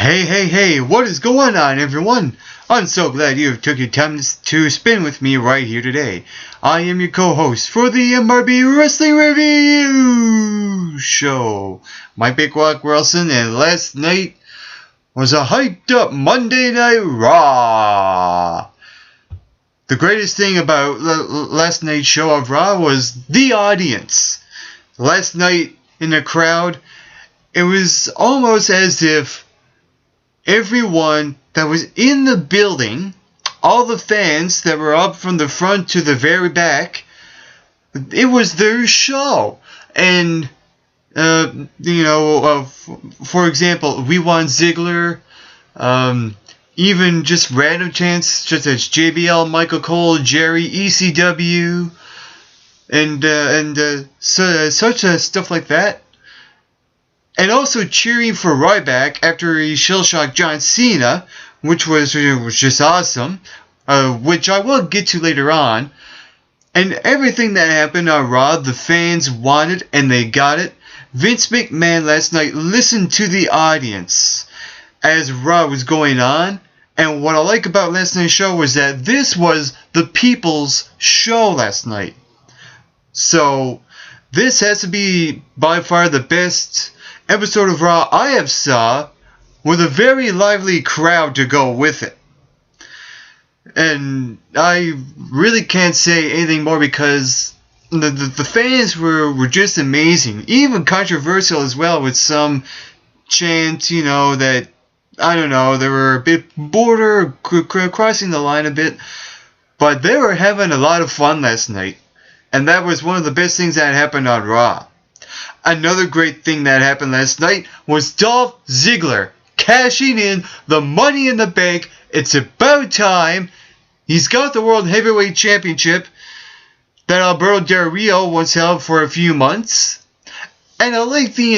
Hey, what is going on, everyone? I'm so glad you took your time to spend with me right here today. I am your co-host for the MRB Wrestling Review Show, Mike Big Rock Wilson, and last night was a hyped up Monday Night Raw. The greatest thing about last night's show of Raw was the audience. Last night in the crowd, it was almost as if everyone that was in the building, all the fans that were up from the front to the very back, it was their show. And, for example, We Want Ziggler, even just random chants, just as JBL, Michael Cole, Jerry, ECW, and such stuff like that. And also cheering for Ryback after he shell-shocked John Cena, which was just awesome, which I will get to later on. And everything that happened on Raw, the fans wanted and they got it. Vince McMahon last night listened to the audience as Raw was going on. And what I like about last night's show was that this was the people's show last night. So this has to be by far the best episode of Raw I have saw, with a very lively crowd to go with it. And I really can't say anything more because the fans were just amazing. Even controversial as well, with some chants, that, I don't know, they were a bit crossing the line a bit. But they were having a lot of fun last night. And that was one of the best things that happened on Raw. Another great thing that happened last night was Dolph Ziggler cashing in the Money in the Bank. It's about time. He's got the World Heavyweight Championship that Alberto Del Rio once held for a few months. And I like the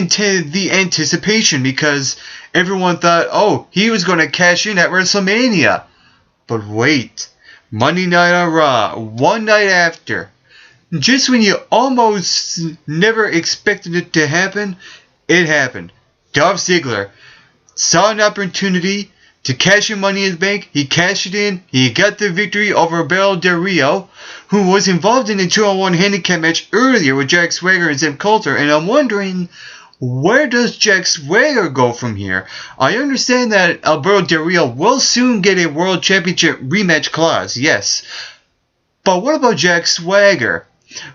anticipation because everyone thought, he was going to cash in at WrestleMania. But wait, Monday Night on Raw, one night after, just when you almost never expected it to happen, it happened. Dolph Ziggler saw an opportunity to cash in Money in the Bank. He cashed it in. He got the victory over Alberto Del Rio, who was involved in a 2-on-1 handicap match earlier with Jack Swagger and Zeb Coulter. And I'm wondering, where does Jack Swagger go from here? I understand that Alberto Del Rio will soon get a World Championship rematch clause, yes. But what about Jack Swagger?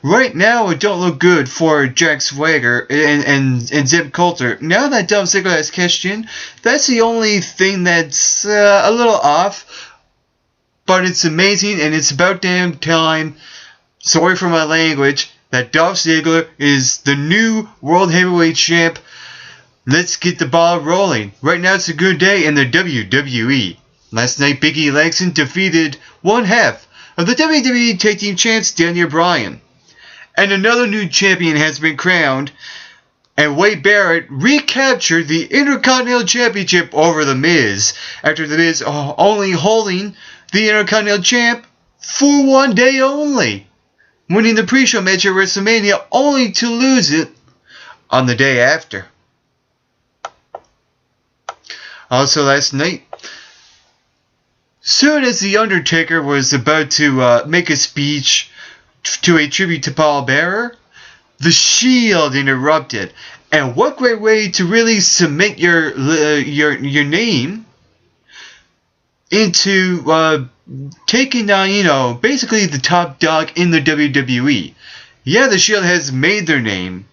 Right now, it don't look good for Jack Swagger and Zeb Coulter. Now that Dolph Ziggler has cashed in, that's the only thing that's a little off. But it's amazing, and it's about damn time, sorry for my language, that Dolph Ziggler is the new World Heavyweight Champ. Let's get the ball rolling. Right now, it's a good day in the WWE. Last night, Big E Langston defeated one half of the WWE Tag Team Champs, Daniel Bryan. And another new champion has been crowned, and Wade Barrett recaptured the Intercontinental Championship over The Miz, after The Miz only holding the Intercontinental Champ for one day only, winning the pre-show match at WrestleMania only to lose it on the day after. Also last night, soon as The Undertaker was about to make a speech to a tribute to Paul Bearer, The Shield interrupted. And what great way to really cement your name into taking down, basically the top dog in the WWE. Yeah, The Shield has made their name.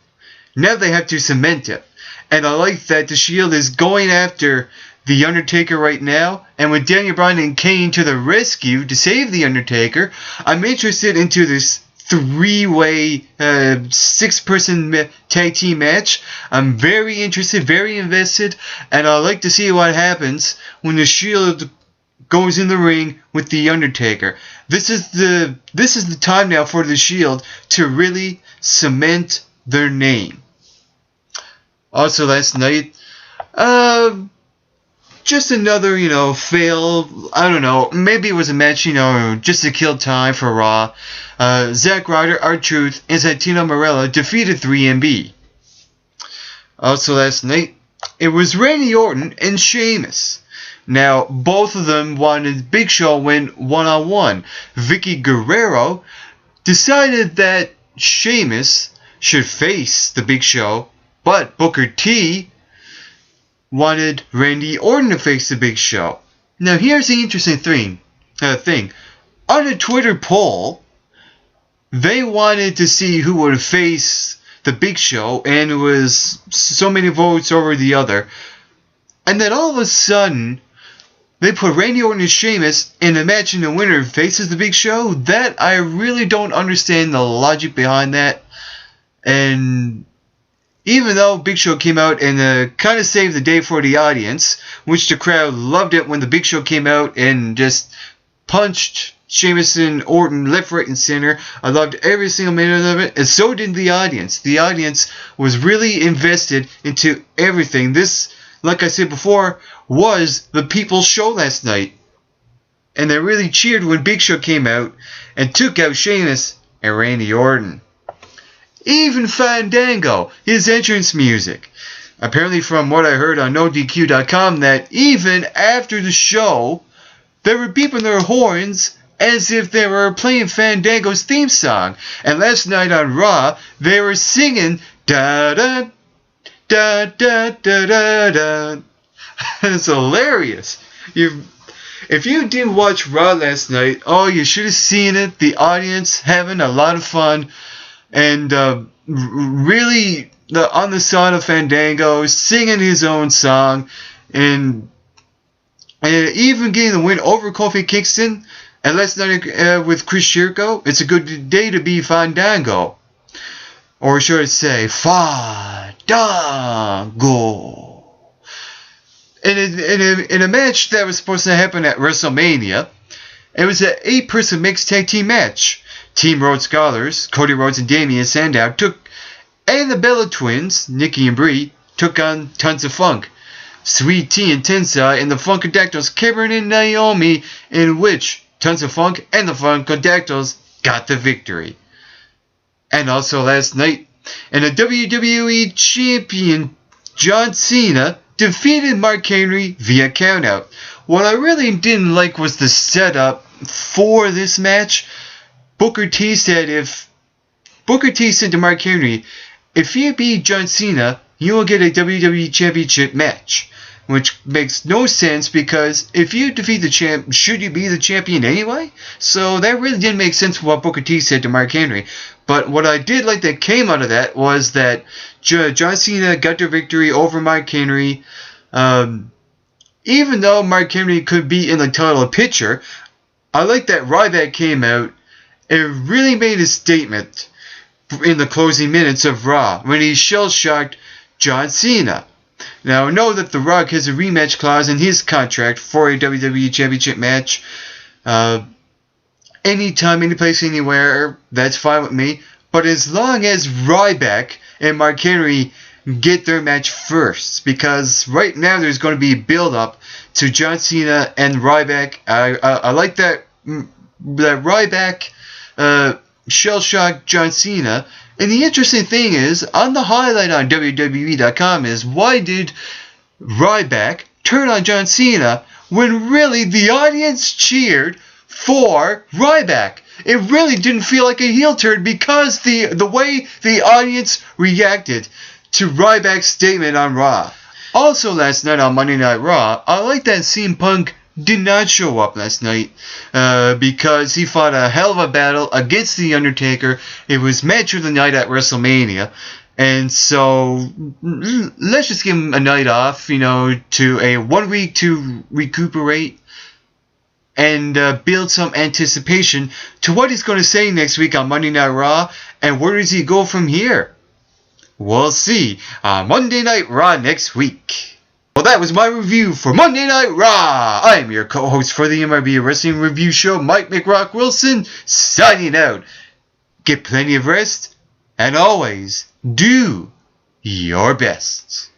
Now they have to cement it. And I like that The Shield is going after The Undertaker right now, and with Daniel Bryan and Kane to the rescue to save The Undertaker, I'm interested into this three-way, 6-person tag team match. I'm very interested, very invested, and I'd like to see what happens when The Shield goes in the ring with The Undertaker. This is the time now for The Shield to really cement their name. Also last night, just another, fail. I don't know. Maybe it was a match, just to kill time for Raw. Zack Ryder, R-Truth, and Santino Marella defeated 3MB. Also last night, It was Randy Orton and Sheamus. Now, both of them wanted Big Show to win one-on-one. Vicky Guerrero decided that Sheamus should face the Big Show, but Booker T wanted Randy Orton to face the Big Show. Now, here's the interesting thing. On a Twitter poll, they wanted to see who would face the Big Show, and it was so many votes over the other. And then all of a sudden, they put Randy Orton and Sheamus in a match, and the winner faces the Big Show. That, I really don't understand the logic behind that. And even though Big Show came out and kind of saved the day for the audience, which the crowd loved it when the Big Show came out and just punched Sheamus and Orton left, right, and center. I loved every single minute of it, and so did the audience. The audience was really invested into everything. This, like I said before, was the people's show last night. And they really cheered when Big Show came out and took out Sheamus and Randy Orton. Even Fandango, his entrance music. Apparently from what I heard on NoDQ.com, that even after the show, they were beeping their horns as if they were playing Fandango's theme song. And last night on Raw, they were singing da-da, da-da-da-da-da. It's hilarious. If you didn't watch Raw last night, oh, you should have seen it. The audience having a lot of fun. And really on the side of Fandango, singing his own song. And even getting the win over Kofi Kingston. And last night with Chris Jericho, it's a good day to be Fandango. Or should I say, Fandango. In a match that was supposed to happen at WrestleMania, it was an 8-person mixed tag team match. Team Rhodes Scholars, Cody Rhodes and Damian Sandow and the Bella Twins, Nikki and Brie, took on Tons of Funk. Sweet Tea and Tensai and the Funkadactyls, Cameron and Naomi, in which Tons of Funk and the Funkadactyls got the victory. And also last night, and the WWE Champion John Cena defeated Mark Henry via countout. What I really didn't like was the setup for this match. Booker T said to Mark Henry, if you beat John Cena, you will get a WWE Championship match. Which makes no sense, because if you defeat the champ, should you be the champion anyway? So that really didn't make sense for what Booker T said to Mark Henry. But what I did like that came out of that was that John Cena got the victory over Mark Henry. Even though Mark Henry could be in the title picture, I like that Ryback came out. It really made a statement in the closing minutes of Raw when he shell-shocked John Cena. Now, I know that The Rock has a rematch clause in his contract for a WWE Championship match. Anytime, anyplace, anywhere, that's fine with me. But as long as Ryback and Mark Henry get their match first, because right now there's going to be a build-up to John Cena and Ryback. I like that Ryback shell-shocked John Cena. And the interesting thing is, on the highlight on WWE.com is, why did Ryback turn on John Cena when really the audience cheered for Ryback? It really didn't feel like a heel turn because the way the audience reacted to Ryback's statement on Raw. Also last night on Monday Night Raw, I like that CM Punk did not show up last night because he fought a hell of a battle against The Undertaker. It was match of the night at WrestleMania. And so let's just give him a night off, to a 1 week to recuperate and build some anticipation to what he's going to say next week on Monday Night Raw, and where does he go from here? We'll see on Monday Night Raw next week. Well, that was my review for Monday Night Raw. I'm your co-host for the MRB Wrestling Review Show, Mike McRock Wilson, signing out. Get plenty of rest, and always do your best.